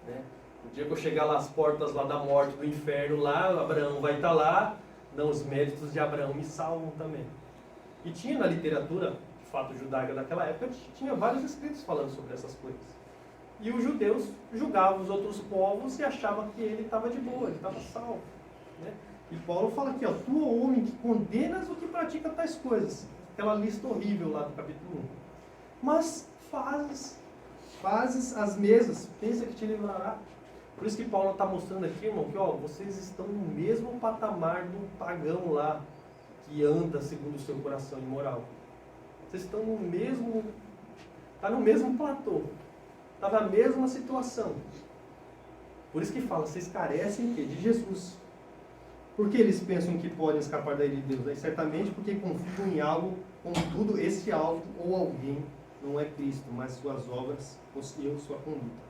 Né? O dia que eu chegar lá às portas lá da morte, do inferno, lá, Abraão vai estar lá, não, os méritos de Abraão me salvam também. E tinha na literatura, de fato, judaica daquela época, tinha vários escritos falando sobre essas coisas. E os judeus julgavam os outros povos e achavam que ele estava de boa, ele estava salvo. Né? E Paulo fala aqui, ó, tu, ó homem, que condenas o que pratica tais coisas. Aquela lista horrível lá do capítulo 1. Mas fazes as mesmas, pensa que te livrará. Por isso que Paulo está mostrando aqui, irmão, que ó, vocês estão no mesmo patamar do pagão lá, que anda segundo o seu coração imoral. Vocês estão no mesmo... Está no mesmo platô. Está na mesma situação. Por isso que fala, vocês carecem de quê? De Jesus. Por que eles pensam que podem escapar da ira de Deus? É certamente porque confiam em algo, contudo, esse algo ou alguém não é Cristo, mas suas obras ou sua conduta.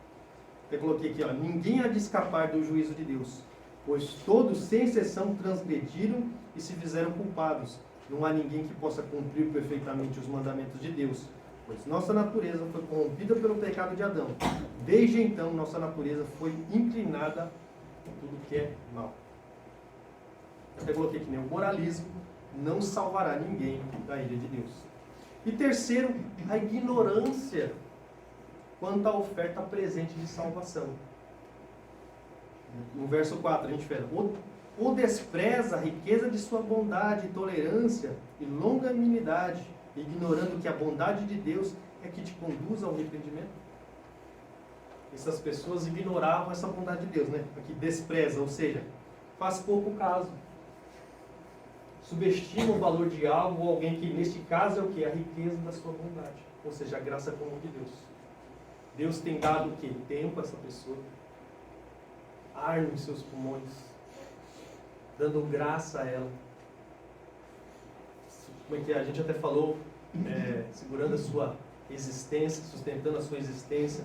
Eu coloquei aqui, ó, ninguém há de escapar do juízo de Deus, pois todos, sem exceção, transgrediram e se fizeram culpados. Não há ninguém que possa cumprir perfeitamente os mandamentos de Deus, pois nossa natureza foi corrompida pelo pecado de Adão. Desde então, nossa natureza foi inclinada a tudo que é mal. Eu coloquei aqui, né? O moralismo não salvará ninguém da ira de Deus. E terceiro, a ignorância quanto à oferta presente de salvação. No verso 4 a gente fala, ou despreza a riqueza de sua bondade, tolerância e longanimidade, ignorando que a bondade de Deus é que te conduz ao arrependimento. Essas pessoas ignoravam essa bondade de Deus, né? Aqui despreza, ou seja, faz pouco caso. Subestima o valor de algo ou alguém que, neste caso, é o que? A riqueza da sua bondade. Ou seja, a graça comum de Deus. Deus tem dado o quê? Tempo a essa pessoa. Ar nos seus pulmões. Dando graça a ela. Como é que é? A gente até falou, segurando a sua existência, sustentando a sua existência,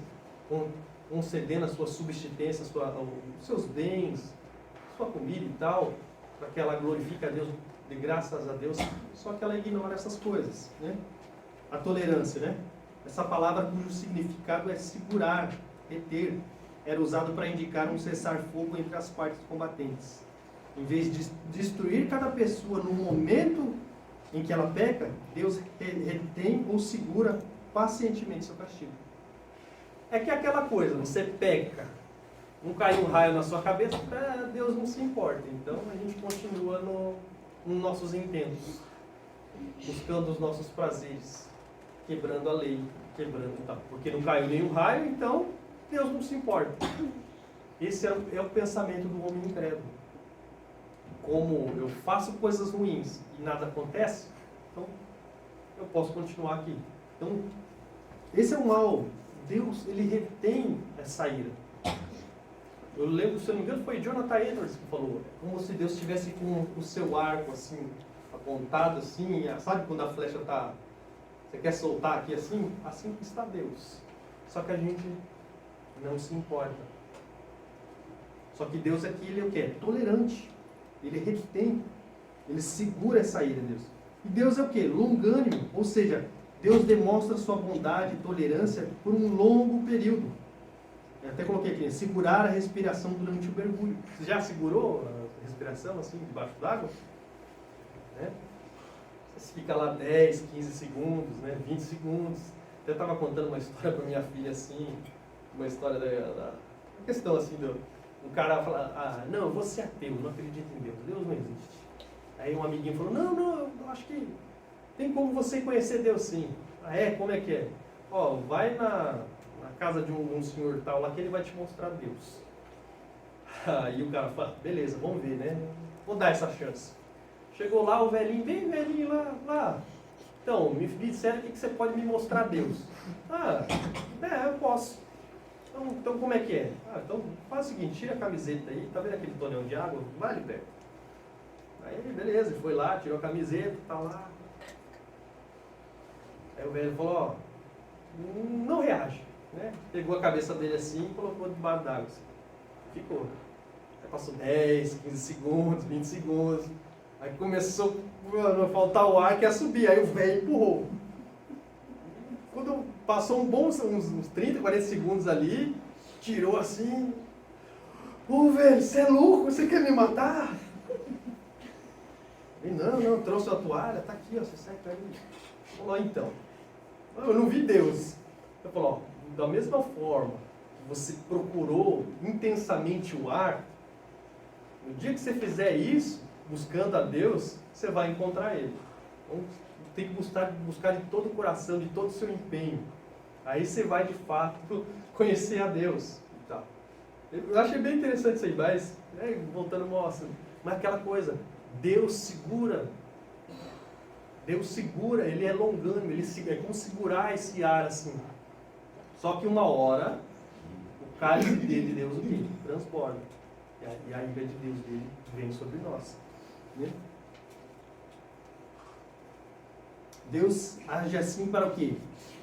concedendo a sua subsistência, os seus bens, sua comida e tal, para que ela glorifique a Deus, de graças a Deus, só que ela ignora essas coisas, né? A tolerância, né? Essa palavra cujo significado é segurar, reter, era usado para indicar um cessar-fogo entre as partes combatentes. Em vez de destruir cada pessoa no momento em que ela peca, Deus retém ou segura pacientemente seu castigo. É que é aquela coisa, você peca, não cai um raio na sua cabeça, Deus não se importa. Então a gente continua nos nossos intentos, buscando os nossos prazeres, quebrando a lei, porque não caiu nenhum raio, então Deus não se importa. Esse é o pensamento do homem incrédulo. Como eu faço coisas ruins e nada acontece, então eu posso continuar aqui. Então, esse é o mal. Deus, ele retém essa ira. Eu lembro, se eu não me engano, foi Jonathan Edwards que falou, como se Deus estivesse com o seu arco assim, apontado assim, sabe quando a flecha está, você quer soltar aqui assim? Assim está Deus. Só que a gente não se importa. Só que Deus aqui, ele é o quê? É tolerante. Ele retém, ele segura essa ira, Deus. E Deus é o quê? Longânimo, ou seja, Deus demonstra sua bondade e tolerância por um longo período. Eu até coloquei aqui, segurar a respiração durante o mergulho. Você já segurou a respiração assim, debaixo d'água? Né? Você fica lá 10, 15 segundos, né? 20 segundos. Eu estava contando uma história para minha filha assim, uma história da questão assim, um cara fala, não, eu vou ser ateu, não acredito em Deus, Deus não existe. Aí um amiguinho falou, não, eu acho que tem como você conhecer Deus sim. Ah, é? Como é que é? Ó, vai na casa de um senhor tal lá que ele vai te mostrar Deus. Aí o cara fala, beleza, vamos ver, né? Vou dar essa chance. Chegou lá o velhinho, bem velhinho lá. Então, me disseram que você pode me mostrar Deus. Eu posso. Então como é que é? Então faz o seguinte, tira a camiseta aí, tá vendo aquele tonel de água? Vai ali perto. Aí beleza, ele foi lá, tirou a camiseta, tá lá. Aí o velho falou, não reage, né? Pegou a cabeça dele assim e colocou debaixo d'água. Assim. Ficou. Aí passou 10, 15 segundos, 20 segundos. Aí começou a faltar o ar que ia subir, aí o velho empurrou. Quando passou uns 30, 40 segundos ali, tirou assim. Velho, você é louco? Você quer me matar? Ele, não, trouxe a toalha, tá aqui, ó, você seca aí. Falou, então. Eu não vi Deus. Ele falou, da mesma forma que você procurou intensamente o ar, no dia que você fizer isso, buscando a Deus, você vai encontrar Ele. Então, tem que buscar de todo o coração, de todo o seu empenho. Aí você vai, de fato, conhecer a Deus. E tal. Eu achei bem interessante isso aí, mas, voltando, mostra. Mas aquela coisa, Deus segura Deus segura, Ele é longânimo, é como segurar esse ar assim. Só que uma hora, o cálice de Deus o quê? Transborda. E a ira de Deus dele vem sobre nós. Né? Deus age assim para o quê?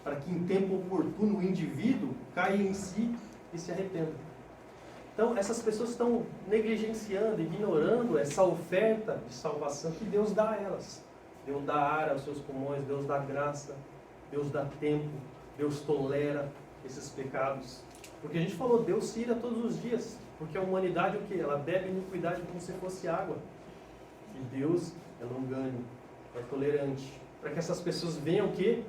Para que em tempo oportuno o indivíduo caia em si e se arrependa. Então, essas pessoas estão negligenciando, ignorando essa oferta de salvação que Deus dá a elas. Deus dá ar aos seus pulmões, Deus dá graça, Deus dá tempo, Deus tolera esses pecados. Porque a gente falou, Deus se ira todos os dias, porque a humanidade, o quê? Ela bebe iniquidade como se fosse água. E Deus é longânimo, é tolerante, para que essas pessoas venham o quê?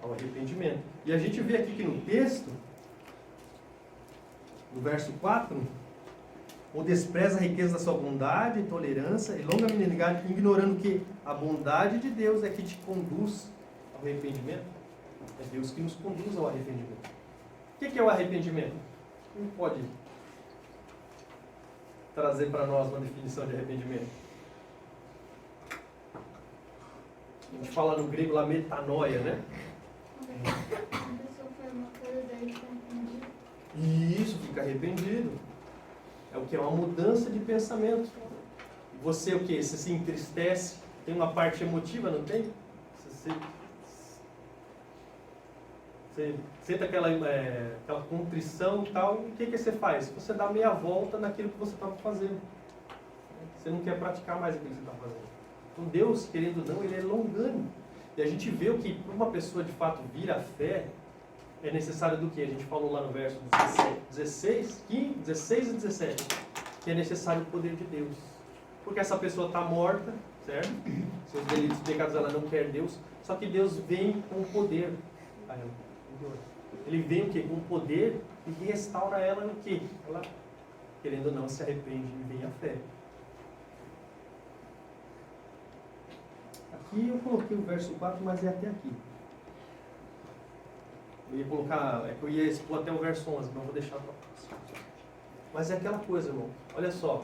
Ao arrependimento. E a gente vê aqui que no texto, no verso 4, ou despreza a riqueza da sua bondade, tolerância e longanimidade, ignorando que a bondade de Deus é que te conduz ao arrependimento. É Deus que nos conduz ao arrependimento. O que é o arrependimento? Quem pode trazer para nós uma definição de arrependimento? A gente fala no grego lá metanoia, né? A pessoa faz uma coisa, daí fica arrependido. E isso, fica arrependido. É o que? É uma mudança de pensamento. Você o que? Você se entristece, tem uma parte emotiva, não tem? Você sente aquela contrição e tal, e o que você faz? Você dá meia volta naquilo que você estava fazendo. Você não quer praticar mais aquilo que você está fazendo. Então Deus, querendo ou não, Ele é longânimo. E a gente vê o que para uma pessoa de fato vir à fé, é necessário do que? A gente falou lá no verso 16 e 17, que é necessário o poder de Deus. Porque essa pessoa está morta, certo? Seus delitos e pecados ela não quer Deus, só que Deus vem com o poder a ela. Ele vem o quê? Com o poder e restaura ela no quê? Ela, querendo ou não, se arrepende e vem à fé. Aqui eu coloquei o verso 4, mas é até aqui. Eu ia colocar, é que eu ia expor até o verso 11, mas vou deixar para próxima. Mas é aquela coisa, irmão. Olha só,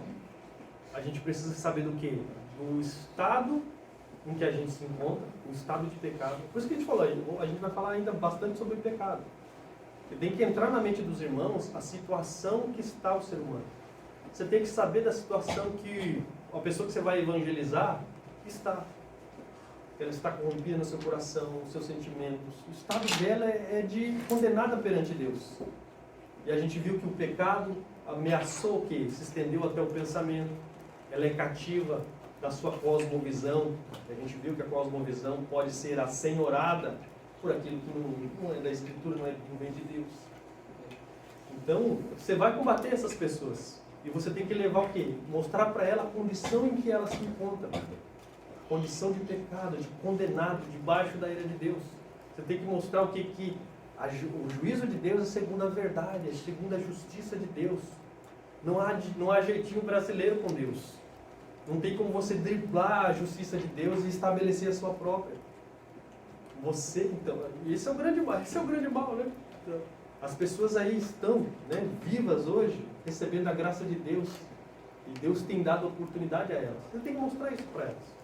a gente precisa saber do quê? Do estado em que a gente se encontra, o estado de pecado. Por isso que a gente falou, a gente vai falar ainda bastante sobre o pecado. Porque tem que entrar na mente dos irmãos a situação que está o ser humano. Você tem que saber da situação que a pessoa que você vai evangelizar está. Ela está corrompida no seu coração, nos seus sentimentos. O estado dela é de condenada perante Deus. E a gente viu que o pecado ameaçou o quê? Se estendeu até o pensamento. Ela é cativa da sua cosmovisão. A gente viu que a cosmovisão pode ser assenhorada por aquilo que não é da Escritura, não vem de Deus. Então, você vai combater essas pessoas. E você tem que levar o quê? Mostrar para ela a condição em que ela se encontra. Condição de pecado, de condenado, debaixo da ira de Deus. Você tem que mostrar o que o juízo de Deus é segundo a verdade, é segundo a justiça de Deus. Não há jeitinho brasileiro com Deus. Não tem como você driblar a justiça de Deus e estabelecer a sua própria. Você, então, esse é o grande mal, né? As pessoas aí estão, né, vivas hoje, recebendo a graça de Deus. E Deus tem dado oportunidade a elas. Você tem que mostrar isso para elas.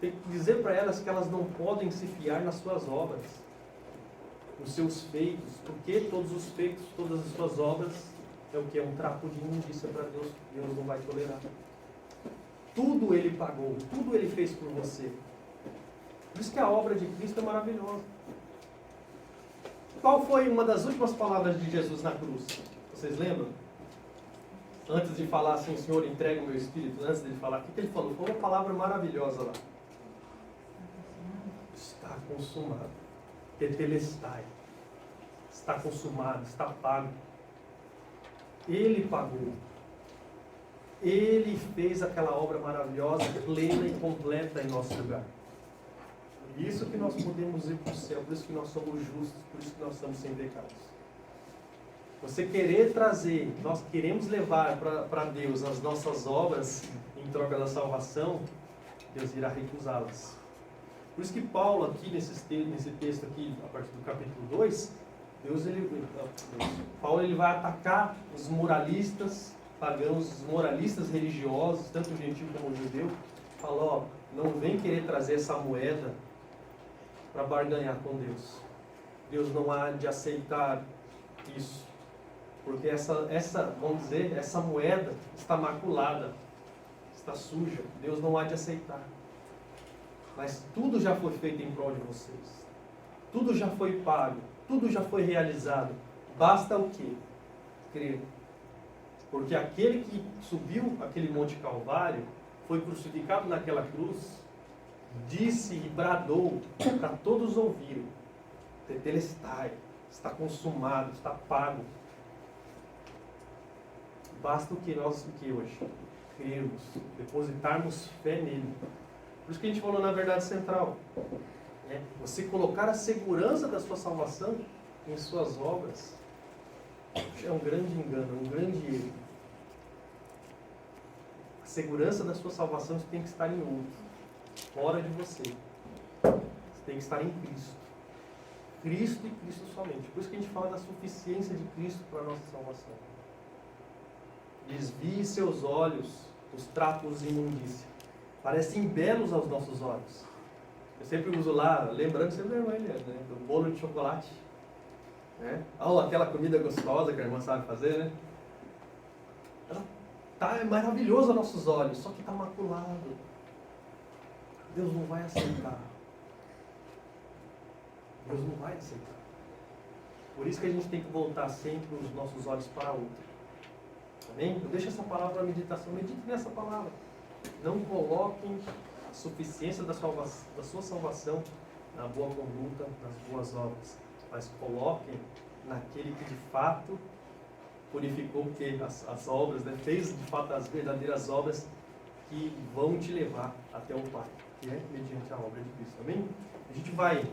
Tem que dizer para elas que elas não podem se fiar nas suas obras, nos seus feitos, porque todos os feitos, todas as suas obras, é o que? É um trapo de imundícia para Deus, Deus não vai tolerar. Tudo Ele pagou, tudo Ele fez por você. Por isso que a obra de Cristo é maravilhosa. Qual foi uma das últimas palavras de Jesus na cruz? Vocês lembram? Antes de falar assim, Senhor, entrega o meu espírito, antes de ele falar, o que ele falou? Foi uma palavra maravilhosa lá. Está consumado. Tetelestai. Está consumado, está pago. Ele pagou. Ele fez aquela obra maravilhosa, plena e completa em nosso lugar. Por isso que nós podemos ir para o céu, por isso que nós somos justos, por isso que nós estamos sem pecados. Você querer trazer, nós queremos levar para Deus as nossas obras em troca da salvação, Deus irá recusá-las. Por isso que Paulo aqui, nesse texto aqui, a partir do capítulo 2, Paulo ele vai atacar os moralistas pagãos, os moralistas religiosos, tanto o gentil como o judeu. Fala, não vem querer trazer essa moeda para barganhar com Deus. Deus não há de aceitar isso. Porque vamos dizer, essa moeda está maculada, está suja. Deus não há de aceitar. Mas tudo já foi feito em prol de vocês. Tudo já foi pago. Tudo já foi realizado. Basta o quê? Crer. Porque aquele que subiu aquele Monte Calvário, foi crucificado naquela cruz, disse e bradou para todos ouvirem: Tetelestai, está consumado, está pago. Basta o que hoje? Crermos, depositarmos fé nele. Por isso que a gente falou na verdade central. Você colocar a segurança da sua salvação em suas obras é um grande engano, um grande erro. A segurança da sua salvação tem que estar em outro, fora de você. Você tem que estar em Cristo. Cristo e Cristo somente. Por isso que a gente fala da suficiência de Cristo para a nossa salvação. Desvie seus olhos dos trapos de imundícia. Parecem belos aos nossos olhos. Eu sempre uso lá, lembrando sempre do bolo de chocolate. Ou aquela comida gostosa que a irmã sabe fazer, né? É maravilhoso aos nossos olhos, só que está maculado. Deus não vai aceitar. Deus não vai aceitar. Por isso que a gente tem que voltar sempre os nossos olhos para outro. Amém? Eu deixo essa palavra para meditação. Medite nessa palavra. Não coloquem a suficiência da sua salvação na boa conduta, nas boas obras. Mas coloquem naquele que de fato purificou, porque as obras, fez de fato as verdadeiras obras que vão te levar até o Pai, que é mediante a obra de Cristo. Amém? A gente vai